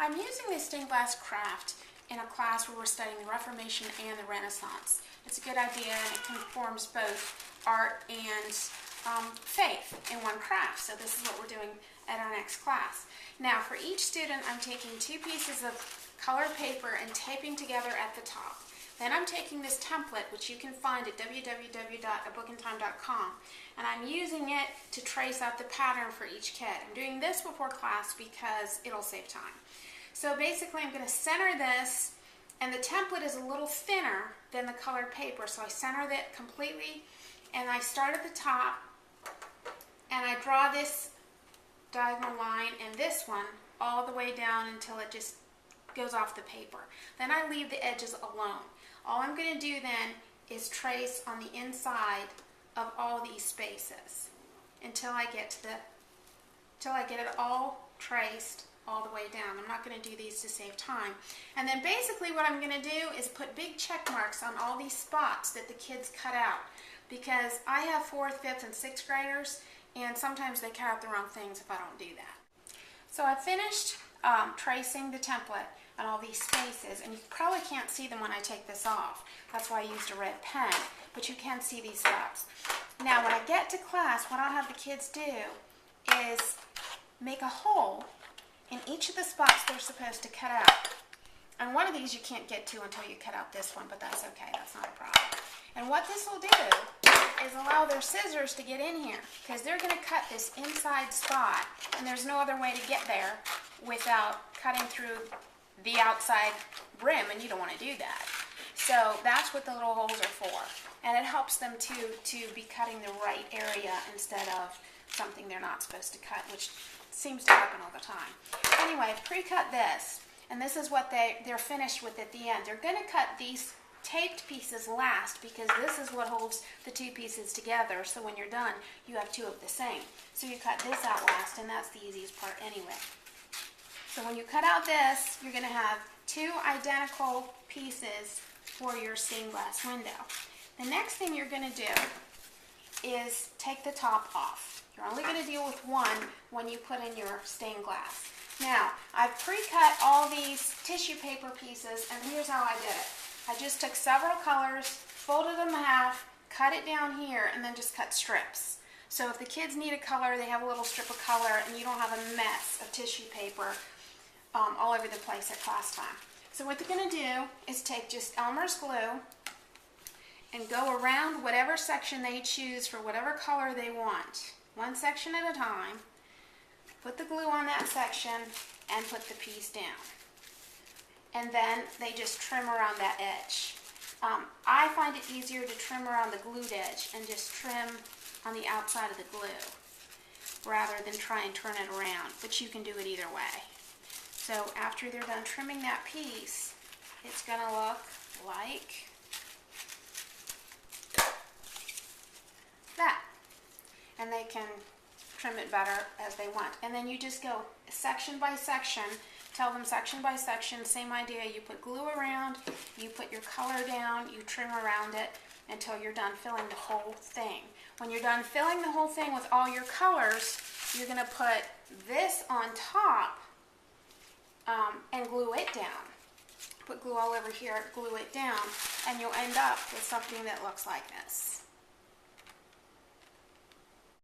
I'm using this stained glass craft in a class where we're studying the Reformation and the Renaissance. It's a good idea, and it conforms both art and faith in one craft. So this is what we're doing at our next class. Now for each student, I'm taking 2 pieces of colored paper and taping together at the top. Then I'm taking this template, which you can find at www.abookintime.com, and I'm using it to trace out the pattern for each kid. I'm doing this before class because it'll save time. So basically I'm going to center this, and the template is a little thinner than the colored paper, so I center it completely, and I start at the top, and I draw this diagonal line and this one all the way down until it just goes off the paper. Then I leave the edges alone. All I'm going to do then is trace on the inside of all these spaces until I get it all traced all the way down. I'm not going to do these to save time. And then basically what I'm going to do is put big check marks on all these spots that the kids cut out, because I have 4th, 5th, and 6th graders, and sometimes they cut out the wrong things if I don't do that. So I finished tracing the template on all these spaces, and you probably can't see them when I take this off. That's why I used a red pen, but you can see these spots. Now when I get to class, what I'll have the kids do is make a hole in each of the spots they're supposed to cut out. And one of these you can't get to until you cut out this one, but that's okay, that's not a problem. And what this will do is allow their scissors to get in here, because they're going to cut this inside spot, and there's no other way to get there without cutting through the outside rim, and you don't want to do that. So that's what the little holes are for, and it helps them to be cutting the right area instead of something they're not supposed to cut, which seems to happen all the time. Anyway, I've pre-cut this, and this is what they're finished with at the end. They're going to cut these taped pieces last, because this is what holds the 2 pieces together, so when you're done you have 2 of the same. So you cut this out last, and that's the easiest part anyway. So when you cut out this, you're going to have 2 identical pieces for your stained glass window. The next thing you're going to do is take the top off. You're only going to deal with one when you put in your stained glass. Now, I've pre-cut all these tissue paper pieces, and here's how I did it. I just took several colors, folded them in half, cut it down here, and then just cut strips. So if the kids need a color, they have a little strip of color, and you don't have a mess of tissue paper all over the place at class time. So what they're going to do is take just Elmer's glue and go around whatever section they choose for whatever color they want, one section at a time. Put the glue on that section and put the piece down. And then they just trim around that edge. I find it easier to trim around the glued edge and just trim on the outside of the glue rather than try and turn it around, but you can do it either way. So after they're done trimming that piece, it's going to look like that. And they can trim it better as they want. And then you just go section by section. Tell them section by section, same idea. You put glue around, you put your color down, you trim around it until you're done filling the whole thing. When you're done filling the whole thing with all your colors, you're going to put this on top and glue it down. Put glue all over here, glue it down, and you'll end up with something that looks like this.